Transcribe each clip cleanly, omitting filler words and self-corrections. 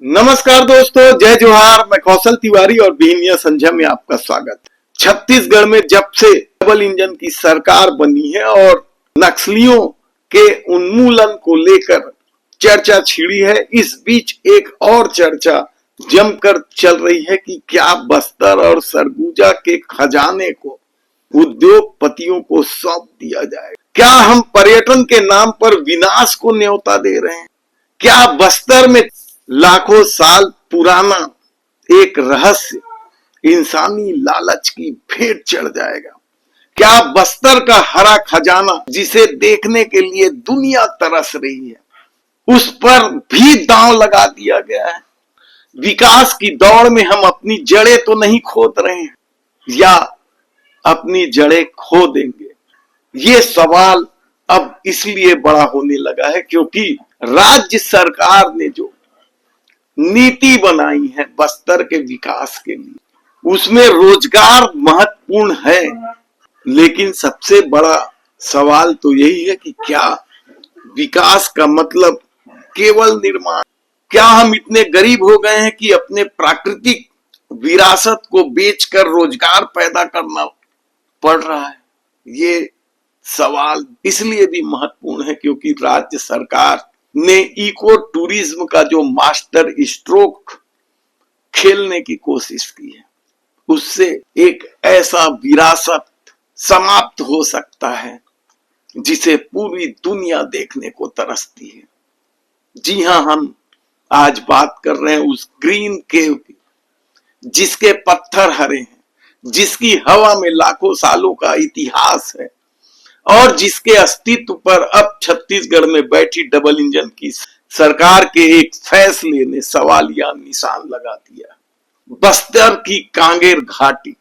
नमस्कार दोस्तों, जय जोहार। मैं कौशल तिवारी और बीनिया संझा में आपका स्वागत। छत्तीसगढ़ में जब से डबल इंजन की सरकार बनी है और नक्सलियों के उन्मूलन को लेकर चर्चा छिड़ी है, इस बीच एक और चर्चा जमकर चल रही है कि क्या बस्तर और सरगुजा के खजाने को उद्योगपतियों को सौंप दिया जाए। क्या हम पर्यटन के नाम पर विनाश को न्योता दे रहे हैं? क्या बस्तर में लाखों साल पुराना एक रहस्य इंसानी लालच की भेंट चढ़ जाएगा? क्या बस्तर का हरा खजाना, जिसे देखने के लिए दुनिया तरस रही है, उस पर भी दांव लगा दिया गया है? विकास की दौड़ में हम अपनी जड़ें तो नहीं खोद रहे हैं, या अपनी जड़ें खो देंगे? ये सवाल अब इसलिए बड़ा होने लगा है क्योंकि राज्य सरकार ने जो नीति बनाई है बस्तर के विकास के लिए, उसमें रोजगार महत्वपूर्ण है, लेकिन सबसे बड़ा सवाल तो यही है कि क्या विकास का मतलब केवल निर्माण? क्या हम इतने गरीब हो गए हैं कि अपने प्राकृतिक विरासत को बेचकर रोजगार पैदा करना पड़ रहा है? ये सवाल इसलिए भी महत्वपूर्ण है क्योंकि राज्य सरकार ने इको टूरिज्म का जो मास्टर स्ट्रोक खेलने की कोशिश की है, उससे एक ऐसा विरासत समाप्त हो सकता है जिसे पूरी दुनिया देखने को तरसती है। जी हां, हम आज बात कर रहे हैं उस ग्रीन केव की, जिसके पत्थर हरे हैं, जिसकी हवा में लाखों सालों का इतिहास है और जिसके अस्तित्व पर अब छत्तीसगढ़ में बैठी डबल इंजन की सरकार के एक फैसले ने सवालिया निशान लगा दिया। बस्तर की कांगेर घाटी।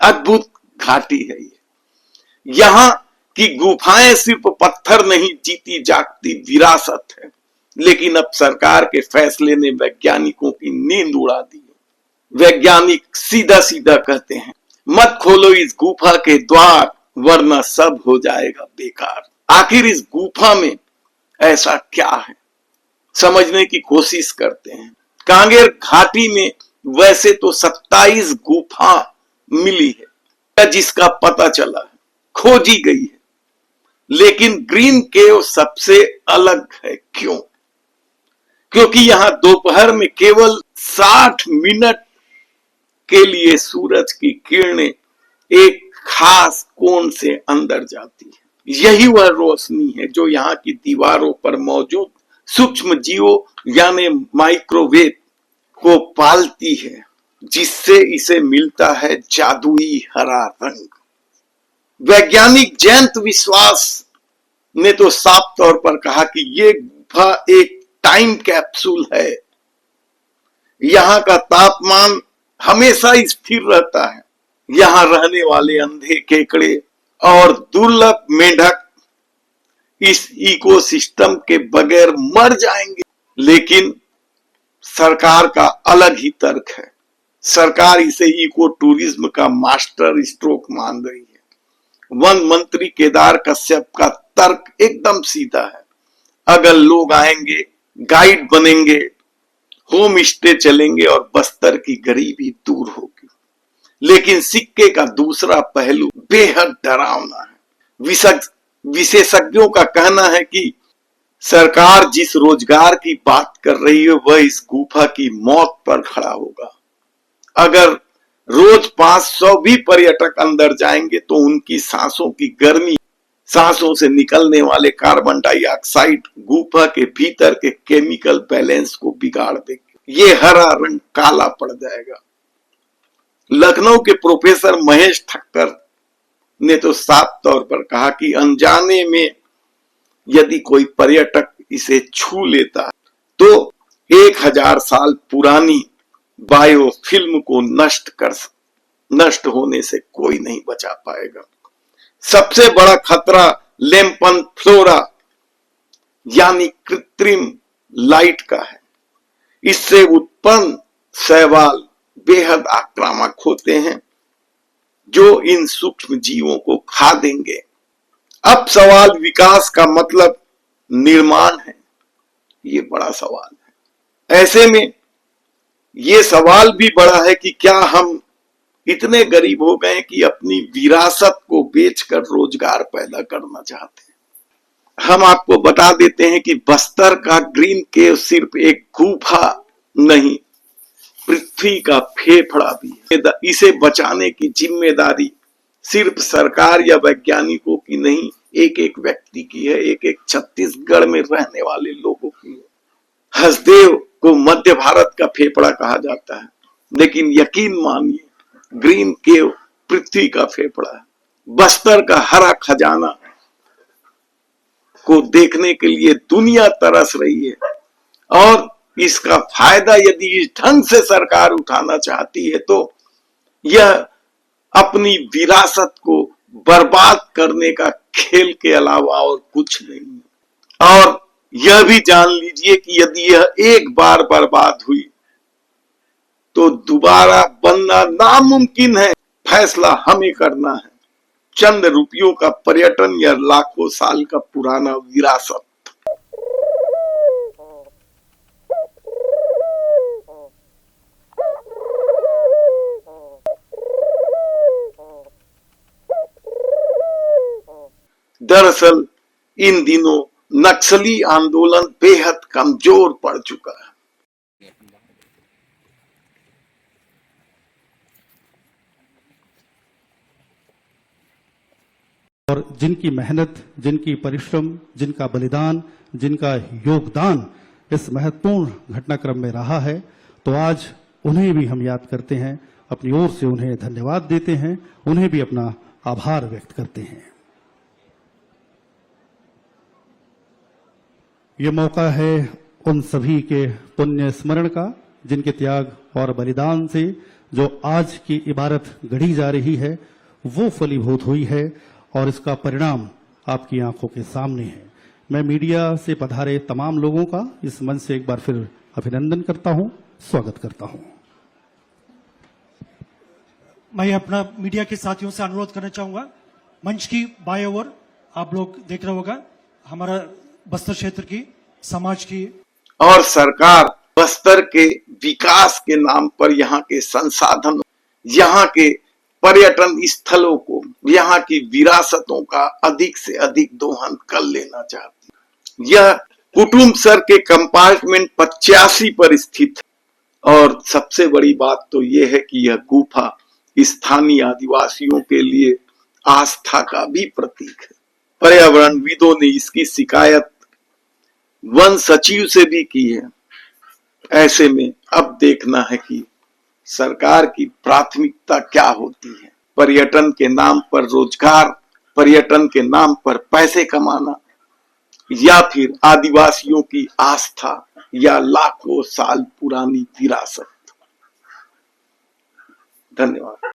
अद्भुत घाटी है ये। यहां की गुफाएं सिर्फ पत्थर नहीं, जीती जागती विरासत है। लेकिन अब सरकार के फैसले ने वैज्ञानिकों की नींद उड़ा दी है। वैज्ञानिक सीधा सीधा कहते हैं, मत खोलो इस गुफा के द्वार, वरना सब हो जाएगा बेकार। आखिर इस गुफा में ऐसा क्या है, समझने की कोशिश करते हैं। कांगेर घाटी में वैसे तो 27 गुफा मिली है जिसका पता चला है, खोजी गई है, लेकिन ग्रीन केव सबसे अलग है। क्यों? क्योंकि यहां दोपहर में केवल 60 मिनट के लिए सूरज की किरणें एक खास कोण से अंदर जाती है। यही वह रोशनी है जो यहां की दीवारों पर मौजूद सूक्ष्म जीवों यानी माइक्रोवेव को पालती है, जिससे इसे मिलता है जादुई हरा रंग। वैज्ञानिक जयंत विश्वास ने तो साफ तौर पर कहा कि ये गुफा एक टाइम कैप्सूल है। यहां का तापमान हमेशा स्थिर रहता है। यहां रहने वाले अंधे केकड़े और दुर्लभ मेंढक इस इकोसिस्टम के बगैर मर जाएंगे। लेकिन सरकार का अलग ही तर्क है। सरकार इसे इको टूरिज्म का मास्टर स्ट्रोक मान रही है। वन मंत्री केदार कश्यप का तर्क एकदम सीधा है। अगर लोग आएंगे, गाइड बनेंगे, होम स्टे चलेंगे और बस्तर की गरीबी दूर होगी। लेकिन सिक्के का दूसरा पहलू बेहद डरावना है। विशेषज्ञों का कहना है कि सरकार जिस रोजगार की बात कर रही है वह इस गुफा की मौत पर खड़ा होगा। अगर रोज 500 भी पर्यटक अंदर जाएंगे तो उनकी सांसों की गर्मी, सांसों से निकलने वाले कार्बन डाइऑक्साइड गुफा के भीतर के केमिकल बैलेंस को बिगाड़ देगी। ये हरा रंग काला पड़ जाएगा। लखनऊ के प्रोफेसर महेश ठक्कर ने तो साफ तौर पर कहा कि अनजाने में यदि कोई पर्यटक इसे छू लेता तो 1000 साल पुरानी बायोफिल्म को नष्ट होने से कोई नहीं बचा पाएगा। सबसे बड़ा खतरा लेम्पन फ्लोरा यानी कृत्रिम लाइट का है। इससे उत्पन्न शैवाल बेहद आक्रामक होते हैं जो इन सूक्ष्म जीवों को खा देंगे। अब सवाल विकास का मतलब निर्माण है, ये बड़ा सवाल है। ऐसे में ये सवाल भी बड़ा है कि क्या हम इतने गरीब हो गए कि अपनी विरासत को बेचकर रोजगार पैदा करना चाहते हैं। हम आपको बता देते हैं कि बस्तर का ग्रीन केव सिर्फ एक गुफा नहीं, पृथ्वी का फेफड़ा भी है। इसे बचाने की जिम्मेदारी सिर्फ सरकार या वैज्ञानिकों की नहीं, एक एक व्यक्ति की है, एक एक छत्तीसगढ़ में रहने वाले लोगों की है। हसदेव को मध्य भारत का फेफड़ा कहा जाता है, लेकिन यकीन मानिए ग्रीन केव पृथ्वी का फेफड़ा है। बस्तर का हरा खजाना को देखने के लिए दुनिया तरस रही है, और इसका फायदा यदि इस ढंग से सरकार उठाना चाहती है तो यह अपनी विरासत को बर्बाद करने का खेल के अलावा और कुछ नहीं। और यह भी जान लीजिए कि यदि यह एक बार बर्बाद हुई तो दोबारा बनना नामुमकिन है। फैसला हमें करना है, चंद रुपयों का पर्यटन या लाखों साल का पुराना विरासत। दरअसल इन दिनों नक्सली आंदोलन बेहद कमजोर पड़ चुका है। और जिनकी मेहनत, जिनकी परिश्रम, जिनका बलिदान, जिनका योगदान इस महत्वपूर्ण घटनाक्रम में रहा है, तो आज उन्हें भी हम याद करते हैं, अपनी ओर से उन्हें धन्यवाद देते हैं, उन्हें भी अपना आभार व्यक्त करते हैं। ये मौका है उन सभी के पुण्य स्मरण का जिनके त्याग और बलिदान से जो आज की इबारत गढ़ी जा रही है वो फलीभूत हुई है, और इसका परिणाम आपकी आंखों के सामने है। मैं मीडिया से पधारे तमाम लोगों का इस मंच से एक बार फिर अभिनंदन करता हूं, स्वागत करता हूं। मैं अपना मीडिया के साथियों से अनुरोध करना चाहूंगा, मंच की बाएं ओर आप लोग देख रहे होगा हमारा बस्तर क्षेत्र की, समाज की और सरकार बस्तर के विकास के नाम पर यहाँ के संसाधनों, यहाँ के पर्यटन स्थलों को, यहाँ की विरासतों का अधिक से अधिक दोहन कर लेना चाहती है। यह कुटुम्बसर के कंपार्टमेंट 85 पर स्थित है, और सबसे बड़ी बात तो यह है कि यह गुफा स्थानीय आदिवासियों के लिए आस्था का भी प्रतीक है। पर्यावरणविदों ने इसकी शिकायत वन सचिव से भी की है। ऐसे में अब देखना है कि सरकार की प्राथमिकता क्या होती है। पर्यटन के नाम पर रोजगार, पर्यटन के नाम पर पैसे कमाना, या फिर आदिवासियों की आस्था या लाखों साल पुरानी विरासत। धन्यवाद।